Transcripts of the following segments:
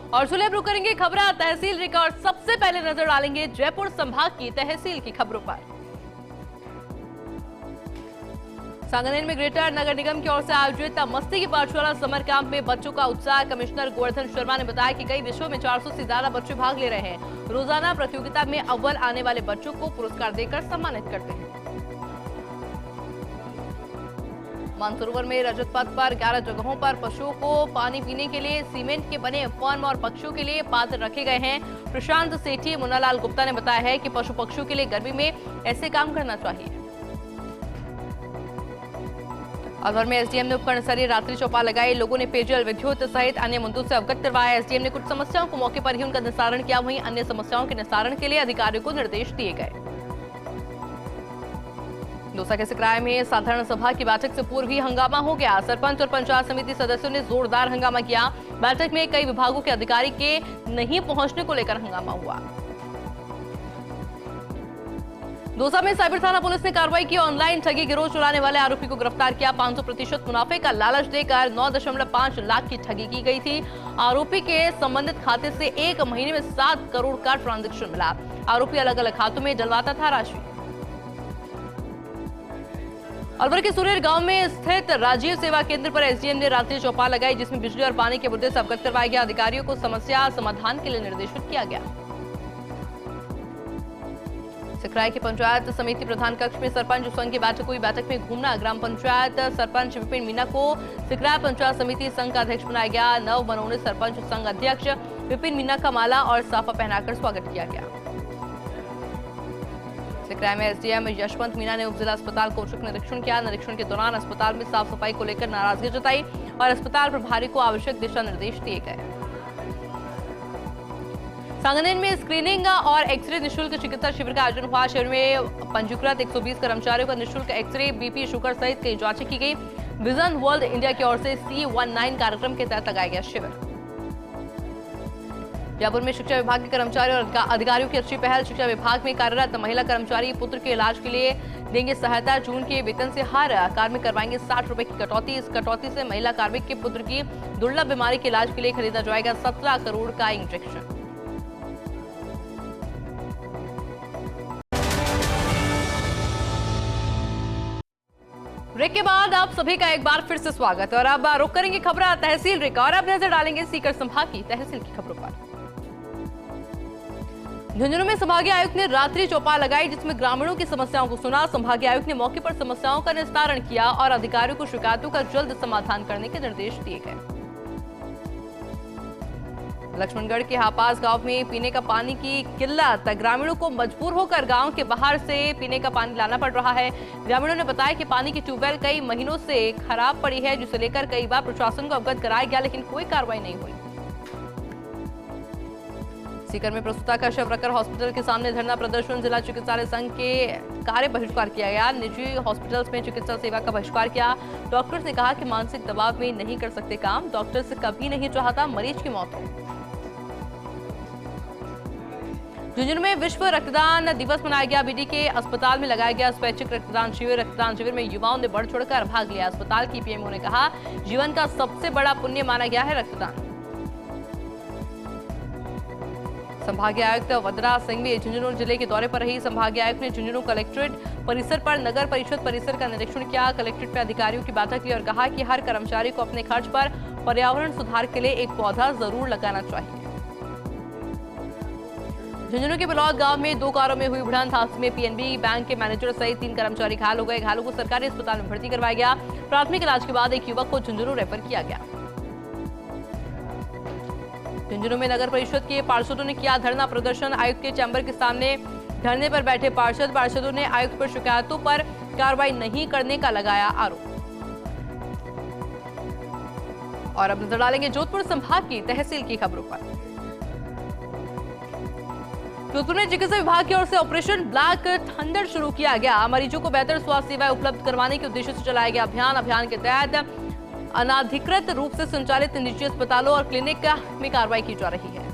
और चलिए अब रुक करेंगे खबरें तहसील रिकॉर्ड। सबसे पहले नजर डालेंगे जयपुर संभाग की तहसील की खबरों पर। सांगानेर में ग्रेटर नगर निगम की ओर से आयोजित मस्ती की पाठशाला समर कैंप में बच्चों का उत्साह। कमिश्नर गोवर्धन शर्मा ने बताया कि कई विषयों में 400 से ज्यादा बच्चे भाग ले रहे हैं। रोजाना प्रतियोगिता में अव्वल आने वाले बच्चों को पुरस्कार देकर सम्मानित करते हैं। मानसरोवर में रजत पथ पर 11 जगहों पर पशुओं को पानी पीने के लिए सीमेंट के बने फॉर्म और पक्षियों के लिए पात्र रखे गए हैं। प्रशांत सेठी मुन्नालाल गुप्ता ने बताया है कि पशु पक्षियों के लिए गर्मी में ऐसे काम करना चाहिए। अलवर में एसडीएम ने उपकरण स्तरीय रात्रि चौपाल लगाई। लोगों ने पेयजल, विद्युत सहित अन्य मुद्दों से अवगत करवाया। एसडीएम ने कुछ समस्याओं को मौके पर ही उनका निस्तारण किया, वहीं अन्य समस्याओं के निस्तारण के लिए अधिकारियों को निर्देश दिए गए। दौसा के सिकराय में साधारण सभा की बैठक से पूर्व ही हंगामा हो गया। सरपंच और पंचायत समिति सदस्यों ने जोरदार हंगामा किया। बैठक में कई विभागों के अधिकारी के नहीं पहुंचने को लेकर हंगामा हुआ। दौसा में साइबर थाना पुलिस ने कार्रवाई की। ऑनलाइन ठगी गिरोह चलाने वाले आरोपी को गिरफ्तार किया। 500% मुनाफे का लालच देकर 9.5 लाख की ठगी की गई थी। आरोपी के संबंधित खाते से 1 महीने में 7 करोड़ का ट्रांजैक्शन मिला। आरोपी अलग अलग खातों में डलवाता था राशि। अलवर के सुरेर गांव में स्थित राजीव सेवा केंद्र पर एसडीएम ने रात्रि चौपाल लगाई, जिसमें बिजली और पानी के मुद्दे से अवगत करवाया गया। अधिकारियों को समस्या समाधान के लिए निर्देशित किया गया। सिकराय की पंचायत समिति प्रधान कक्ष में सरपंच संघ की बैठक हुई। बैठक में घूमना ग्राम पंचायत सरपंच विपिन मीना को सिकराय पंचायत समिति संघ का अध्यक्ष बनाया गया। नव मनोनीत सरपंच संघ अध्यक्ष विपिन मीना का माला और साफा पहनाकर स्वागत किया गया। सिकराय में एसडीएम यशवंत मीना ने उपजिला अस्पताल का औचक निरीक्षण किया। निरीक्षण के दौरान अस्पताल में साफ सफाई को लेकर नाराजगी जताई और अस्पताल प्रभारी को आवश्यक दिशा निर्देश दिए गए। सांगानेर में स्क्रीनिंग और एक्सरे निःशुल्क चिकित्सा शिविर का आयोजन हुआ। शिविर में पंजीकृत 120 कर्मचारियों का निःशुल्क एक्सरे, बीपी, शुगर सहित कई जांचें की गई। विजन वर्ल्ड इंडिया की ओर से C19 कार्यक्रम के तहत लगाया गया शिविर। जयपुर में शिक्षा विभाग के कर्मचारियों और अधिकारियों की अच्छी पहल। शिक्षा विभाग में कार्यरत महिला कर्मचारी पुत्र के इलाज के लिए देंगे सहायता। जून के वेतन से हर कार्मिक करवाएंगे 60 रुपए की कटौती। इस कटौती से महिला कार्मिक के पुत्र की दुर्लभ बीमारी के इलाज के लिए खरीदा जाएगा 17 करोड़ का इंजेक्शन। ब्रेक के बाद आप सभी का एक बार फिर से स्वागत है और अब रुक करेंगे खबरें तहसील रिकॉर्ड। अब नजर डालेंगे सीकर संभाग की तहसील की खबरों पर। झुंझुनू में संभागीय आयुक्त ने रात्रि चौपाल लगाई, जिसमें ग्रामीणों की समस्याओं को सुना। संभागीय आयुक्त ने मौके पर समस्याओं का निस्तारण किया और अधिकारियों को शिकायतों का जल्द समाधान करने के निर्देश दिए गए। लक्ष्मणगढ़ के हापास गांव में पीने का पानी की किल्लत। ग्रामीणों को मजबूर होकर गांव के बाहर से पीने का पानी लाना पड़ रहा है। ग्रामीणों ने बताया कि पानी की ट्यूबवेल कई महीनों से खराब पड़ी है, जिसे लेकर कई बार प्रशासन को अवगत कराया गया, लेकिन कोई कार्रवाई नहीं हुई। सीकर में प्रसूता का शव रखकर हॉस्पिटल के सामने धरना प्रदर्शन। जिला चिकित्सालय संघ के कार्य बहिष्कार किया गया। निजी हॉस्पिटल्स में चिकित्सा सेवा का बहिष्कार किया। डॉक्टर्स ने कहा कि मानसिक दबाव में नहीं कर सकते काम। डॉक्टर्स कभी नहीं चाहता मरीज की मौत हो। झुंझुनू में विश्व रक्तदान दिवस मनाया गया। बीडी के अस्पताल में लगाया गया स्वैच्छिक रक्तदान शिविर। रक्तदान शिविर में युवाओं ने बढ़ चढ़कर भाग लिया। अस्पताल की पीएमओ ने कहा, जीवन का सबसे बड़ा पुण्य माना गया है रक्तदान। संभागीय आयुक्त वदरा सिंह भी झुंझुनू जिले के दौरे पर रही। संभागीय आयुक्त ने झुंझुनू कलेक्ट्रेट परिसर पर नगर परिषद परिसर का निरीक्षण किया। कलेक्ट्रेट में अधिकारियों की बैठक ली और कहा कि हर कर्मचारी को अपने खर्च पर पर्यावरण सुधार के लिए एक पौधा जरूर लगाना चाहिए। झुंझुनू के बिलौद गांव में 2 कारों में हुई भिड़ंत। हादसे में पीएनबी बैंक के मैनेजर सहित 3 कर्मचारी घायल हो गए। घायलों को सरकारी अस्पताल में भर्ती करवाया गया। प्राथमिक इलाज के बाद एक युवक को झुंझुनू रेफर किया गया। झुंझुनू में नगर परिषद के पार्षदों ने किया धरना प्रदर्शन। आयुक्त के चैम्बर के सामने धरने पर बैठे पार्षदों ने आयुक्त पर शिकायतों पर कार्रवाई नहीं करने का लगाया आरोप। और अब नजर डालेंगे जोधपुर संभाग की तहसील की खबरों पर। जोधपुर में चिकित्सा विभाग की ओर से ऑपरेशन ब्लैक थंडर शुरू किया गया। मरीजों को बेहतर स्वास्थ्य सेवाएं उपलब्ध करवाने के उद्देश्य से चलाया गया अभियान के तहत अनाधिकृत रूप से संचालित निजी अस्पतालों और क्लिनिक में कार्रवाई की जा रही है।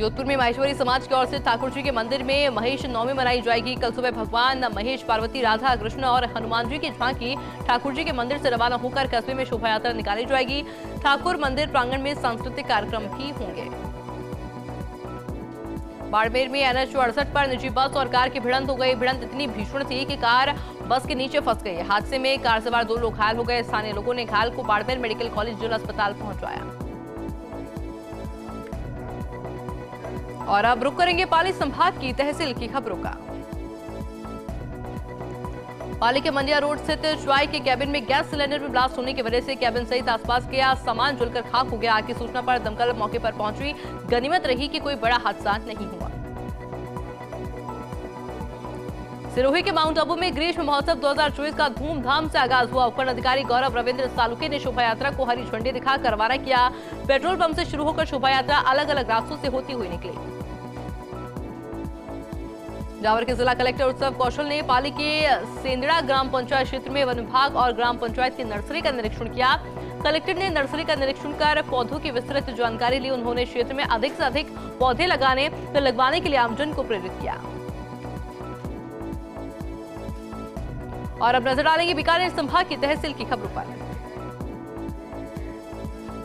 जोधपुर में माहेश्वरी समाज की ओर से ठाकुर जी के मंदिर में महेश नवमी मनाई जाएगी। कल सुबह भगवान महेश, पार्वती, राधा कृष्ण और हनुमान जी की झांकी ठाकुर जी के मंदिर से रवाना होकर कस्बे में शोभा यात्रा निकाली जाएगी। ठाकुर मंदिर प्रांगण में सांस्कृतिक कार्यक्रम भी होंगे। बाड़मेर में NH 68 पर निजी बस और कार की भिड़ंत हो गई। भिड़ंत इतनी भीषण थी कि कार बस के नीचे फंस गई। हादसे में कार सवार 2 लोग घायल हो गए। स्थानीय लोगों ने घायल को बाड़मेर मेडिकल कॉलेज जिला अस्पताल पहुंचाया। और अब रुक करेंगे पाली संभाग की तहसील की खबरों का। पाली के मंडिया रोड स्थित चाय के कैबिन में गैस सिलेंडर में ब्लास्ट होने की वजह से कैबिन सहित आसपास के सामान जलकर खाक हो गया। आग की सूचना पर दमकल मौके पर पहुंची। गनीमत रही कि कोई बड़ा हादसा नहीं हुआ। सिरोही के माउंट आबू में ग्रीष्म महोत्सव 2024 का धूमधाम से आगाज हुआ। उपखंड अधिकारी गौरव रविंद्र सालुके ने शोभा यात्रा को हरी झंडी दिखाकर रवाना किया। पेट्रोल पंप से शुरू होकर शोभा यात्रा अलग अलग रास्तों से होती हुई निकली। जावर के जिला कलेक्टर उत्सव कौशल ने पाली के सेंदड़ा ग्राम पंचायत क्षेत्र में वन विभाग और ग्राम पंचायत की नर्सरी का निरीक्षण किया। कलेक्टर ने नर्सरी का निरीक्षण कर पौधों की विस्तृत जानकारी ली। उन्होंने क्षेत्र में अधिक से अधिक पौधे लगाने व लगवाने के लिए आमजन को प्रेरित किया। और अब नजर डालेंगे बीकानेर संभाग की तहसील की खबरों पर।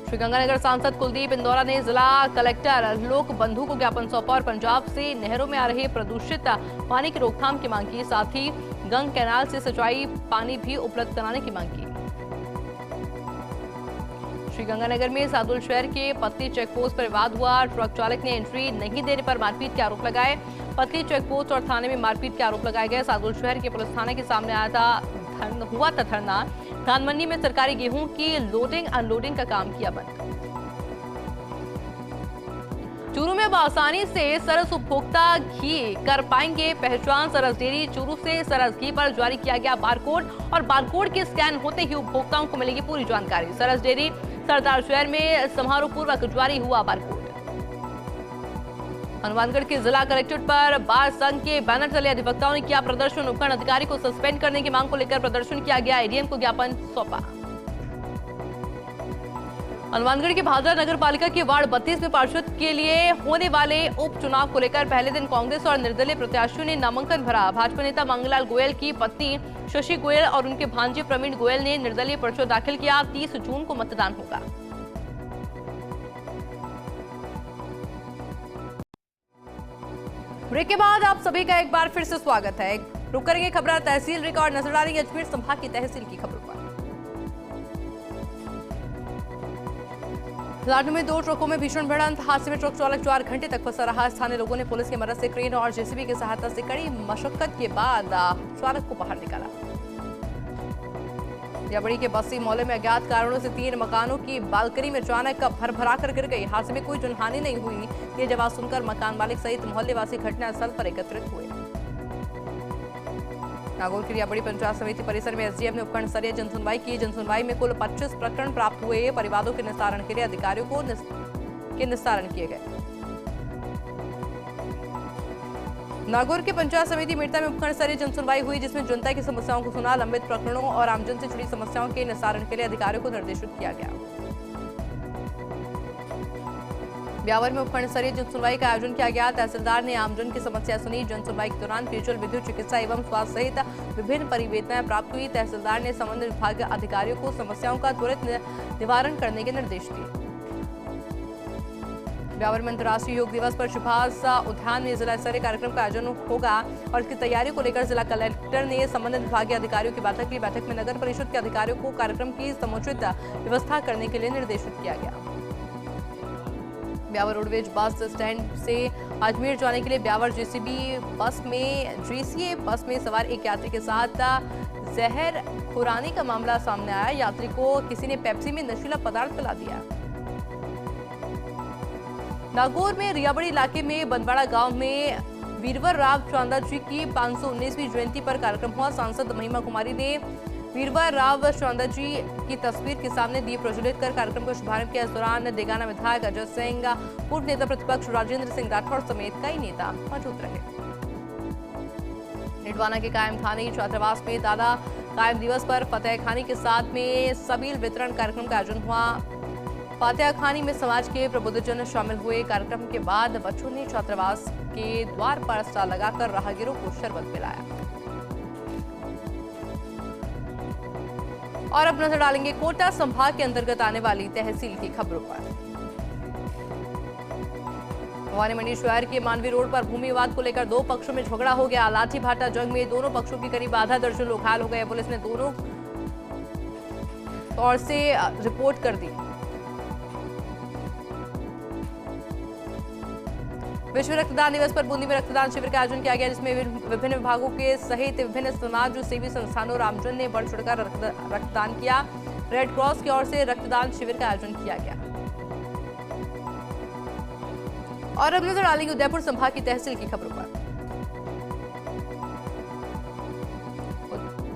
श्रीगंगानगर सांसद कुलदीप इंदौरा ने जिला कलेक्टर लोक बंधु को ज्ञापन सौंपा और पंजाब से नहरों में आ रहे प्रदूषित पानी की रोकथाम की मांग की। साथ ही गंग कैनाल से सिंचाई पानी भी उपलब्ध कराने की मांग की। श्रीगंगानगर में सादुल शहर के पत्ती चेकपोस्ट पर विवाद हुआ। ट्रक चालक ने एंट्री नहीं देने पर मारपीट के आरोप लगाए। पत्ती चेकपोस्ट और थाने में मारपीट के आरोप लगाए गए। सादुल शहर के पुलिस थाने के सामने हुआ था धरना। धान मंडी में सरकारी गेहूं की लोडिंग अनलोडिंग का काम किया बंद। चूरू में अब आसानी से सरस उपभोक्ता घी कर पाएंगे पहचान। सरस डेयरी चूरू से सरस घी पर जारी किया गया बारकोड और बारकोड के स्कैन होते ही उपभोक्ताओं को मिलेगी पूरी जानकारी। सरस डेयरी सरदार शहर में समारोह पूर्वक जारी हुआ बारकोड। हनुमानगढ़ के जिला कलेक्ट्रेट पर बार संघ के बैनर तले अधिवक्ताओं ने किया प्रदर्शन। उपखंड अधिकारी को सस्पेंड करने की मांग को लेकर प्रदर्शन किया गया। एडीएम को ज्ञापन सौंपा। हनुमानगढ़ के भादरा नगर पालिका के वार्ड 32 में पार्षद के लिए होने वाले उपचुनाव को लेकर पहले दिन कांग्रेस और निर्दलीय प्रत्याशियों ने नामांकन भरा। भाजपा नेता मंगलाल गोयल की पत्नी शशि गोयल और उनके भांजे प्रवीण गोयल ने निर्दलीय पर्चा दाखिल किया। 30 जून को मतदान होगा। ब्रेक के बाद आप सभी का एक बार फिर से स्वागत है। रुक करेंगे खबर तहसील रिकॉर्ड नजर डालेंगे अजमेर संभाग की तहसील की खबरों पर। लाडू में 2 ट्रकों में भीषण भिड़ंत। हादसे में ट्रक चालक 4 घंटे तक फंसा रहा। स्थानीय लोगों ने पुलिस की मदद से क्रेन और जेसीबी की सहायता से कड़ी मशक्कत के बाद चालक को बाहर निकाला। याबड़ी के बस्सी मोहल्ले में अज्ञात कारणों से 3 मकानों की बालकनी में अचानक भरभरा कर गिर गई। हादसे में कोई जनहानि नहीं हुई। ये जवाब सुनकर मकान मालिक सहित मोहल्लेवासी घटनास्थल पर एकत्रित हुए। नागौर की याबड़ी पंचायत समिति परिसर में एसडीएम ने उपखंड स्तरीय जनसुनवाई की। जनसुनवाई में कुल 25 प्रकरण प्राप्त हुए। परिवादों के निस्तारण के लिए अधिकारियों को निस्तारण किए गए। नागौर के पंचायत समिति मिर्ता में उपखंड स्तरीय जनसुनवाई हुई, जिसमें जनता की समस्याओं को सुना। लंबित प्रकरणों और आमजन से जुड़ी समस्याओं के निस्तारण के लिए अधिकारियों को निर्देशित किया गया। ब्यावर में उपखंड स्तरीय जनसुनवाई का आयोजन किया गया। तहसीलदार ने आमजन की समस्या सुनी। जनसुनवाई के दौरान पेयजल, विद्युत, चिकित्सा एवं स्वास्थ्य सहित विभिन्न परिवेदनाएं प्राप्त हुई। तहसीलदार ने संबंधित विभाग के अधिकारियों को समस्याओं का त्वरित निवारण करने के निर्देश दिए। ब्यावर में अंतर्राष्ट्रीय योग दिवस पर सुभाष उद्यान में जिला स्तरीय कार्यक्रम का आयोजन होगा और इसकी तैयारियों को लेकर जिला कलेक्टर ने संबंधित विभागीय अधिकारियों की बैठक ली। बैठक में नगर परिषद के अधिकारियों को कार्यक्रम की समुचित व्यवस्था करने के लिए निर्देशित किया गया। ब्यावर रोडवेज बस स्टैंड से अजमेर जाने के लिए ब्यावर जेसीबी बस में सवार एक यात्री के साथ जहर खुरानी का मामला सामने आया। यात्री को किसी ने पेप्सी में नशीला पदार्थ पिला दिया। नागौर में रियाबड़ी इलाके में बंदवाड़ा गांव में वीरवर राव चौंदा जी की 519वीं जयंती पर कार्यक्रम हुआ। सांसद महिमा कुमारी ने वीरवर राव चौंदा जी की तस्वीर के सामने दीप प्रज्वलित कर कार्यक्रम का शुभारंभ किया। इस दौरान देगाना विधायक अजय सिंह, पूर्व नेता प्रतिपक्ष राजेंद्र सिंह राठौड़ समेत कई नेता मौजूद रहे। निडवाना के कायम खानी छात्रावास में दादा कायम दिवस पर फतेह खानी के साथ में सबील वितरण कार्यक्रम का आयोजन हुआ। फातिहा खानी में समाज के प्रबुद्धजन शामिल हुए। कार्यक्रम के बाद बच्चों ने छात्रावास के द्वार पर स्टॉल लगाकर राहगीरों को शरबत पिलाया। और अब नजर डालेंगे कोटा संभाग के अंतर्गत आने वाली तहसील की खबरों पर। भवानी मंडी शहर के मानवी रोड पर भूमि विवाद को लेकर दो पक्षों में झगड़ा हो गया। लाठी भाटा जंग में दोनों पक्षों की करीब आधा दर्जन लोग घायल हो गए। पुलिस ने दोनों ओर से रिपोर्ट कर दी। विश्व रक्तदान दिवस पर बूंदी में रक्तदान शिविर का आयोजन किया गया, जिसमें विभिन्न विभागों के सहित विभिन्न समाज सेवी संस्थानों रामजन ने बढ़ चढ़कर रक्तदान किया। रेड क्रॉस की ओर से रक्तदान शिविर का आयोजन किया गया। और अब नजर डालेंगे उदयपुर संभाग की तहसील की खबरों पर।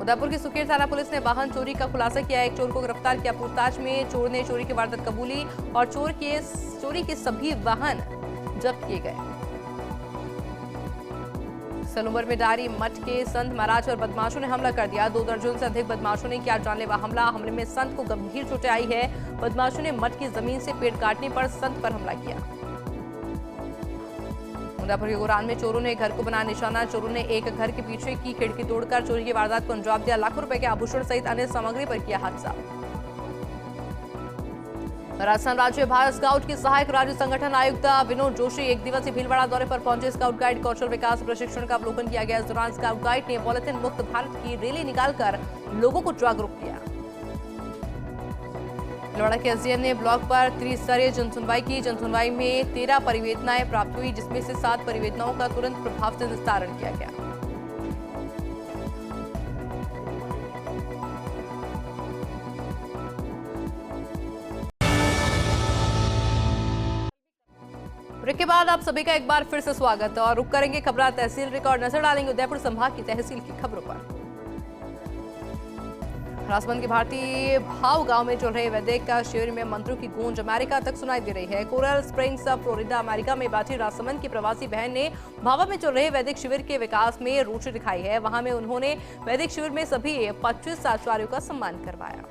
उदयपुर की सुकेर थाना पुलिस ने वाहन चोरी का खुलासा किया। एक चोर को गिरफ्तार किया। पूछताछ में चोर ने चोरी की वारदात कबूली और चोरी के सभी वाहन जब्त किए गए। सलूबर में डारी मठ के संत महाराज और बदमाशों ने हमला कर दिया। 2 दर्जन से अधिक बदमाशों ने किया जानलेवा हमला। हमले में संत को गंभीर चोटें आई है। बदमाशों ने मठ की जमीन से पेड़ काटने पर संत पर हमला किया। उदयपुर के गोरान में चोरों ने घर को बनाया निशाना। चोरों ने एक घर के पीछे की खिड़की तोड़कर चोरी की वारदात को अंजाम दिया। लाखों रुपए के आभूषण सहित अन्य सामग्री पर किया हादसा। राजस्थान राज्य भारत स्काउट की सहायक राज्य संगठन आयुक्त विनोद जोशी एक दिवसीय भीलवाड़ा दौरे पर पहुंचे। स्काउट गाइड कौशल विकास प्रशिक्षण का अवलोकन किया गया। इस दौरान स्काउट गाइड ने पॉलिथीन मुक्त भारत की रैली निकालकर लोगों को जागरूक किया। भीलवाड़ा के एसडीएम ने ब्लॉक पर त्रिस्तरीय जनसुनवाई की। जनसुनवाई में 13 परिवेदनाएं प्राप्त हुई, जिसमें से 7 परिवेदनाओं का तुरंत प्रभाव से निस्तारण किया गया। ब्रेक के बाद आप सभी का एक बार फिर से स्वागत है और रुक करेंगे खबरा तहसील रिकॉर्ड। नजर डालेंगे उदयपुर संभाग की तहसील की खबरों पर। राजसमंद के भारतीय भाव गांव में चल रहे वैदिक का शिविर में मंत्रों की गूंज अमेरिका तक सुनाई दे रही है। कोरल स्प्रिंग्स फ्लोरिडा अमेरिका में बैठी राजसमंद की प्रवासी बहन ने भावा में चल रहे वैदिक शिविर के विकास में रुचि दिखाई है। वहां में उन्होंने वैदिक शिविर में सभी 25 आचार्यों का सम्मान करवाया।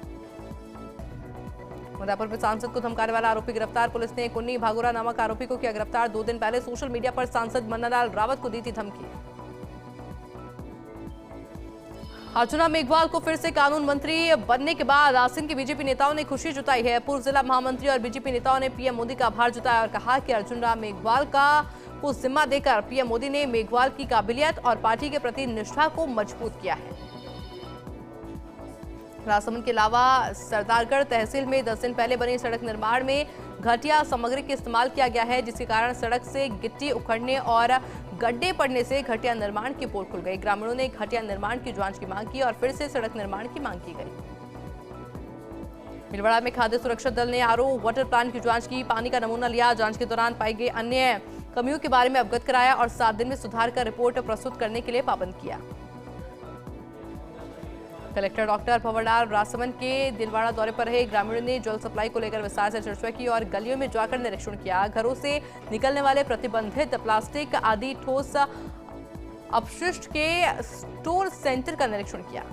उदयपुर में सांसद को धमकाने वाला आरोपी गिरफ्तार। पुलिस ने कुन्नी भागोरा नामक आरोपी को किया गिरफ्तार। 2 दिन पहले सोशल मीडिया पर सांसद मन्नालाल रावत को दी थी धमकी। अर्जुना मेघवाल को फिर से कानून मंत्री बनने के बाद आसीन के बीजेपी नेताओं ने खुशी जताई है। पूर्व जिला महामंत्री और बीजेपी नेताओं ने पीएम मोदी का आभार जताया और कहा कि अर्जुना मेघवाल को जिम्मा देकर पीएम मोदी ने मेघवाल की काबिलियत और पार्टी के प्रति निष्ठा को मजबूत किया है। राजसमंद के अलावा सरदारगढ़ तहसील में 10 दिन पहले बनी सड़क निर्माण में घटिया सामग्री का इस्तेमाल किया गया है, जिसके कारण सड़क से गिट्टी उखड़ने और गड्ढे पड़ने से घटिया निर्माण की पोल खुल गई। ग्रामीणों ने घटिया निर्माण की जांच की मांग की और फिर से सड़क निर्माण की मांग की गई। भीलवाड़ा में खाद्य सुरक्षा दल ने आरओ वाटर प्लांट की जांच की। पानी का नमूना लिया। जांच के दौरान पाई गई अन्य कमियों के बारे में अवगत कराया और 7 दिन में सुधार कर रिपोर्ट प्रस्तुत करने के लिए पाबंद किया। कलेक्टर डॉक्टर भंवरलाल राजसमंद के दिलवाड़ा दौरे पर रहे। ग्रामीणों ने जल सप्लाई को लेकर विस्तार से चर्चा की और गलियों में जाकर निरीक्षण किया। घरों से निकलने वाले प्रतिबंधित प्लास्टिक आदि ठोस अपशिष्ट के स्टोर सेंटर का निरीक्षण किया।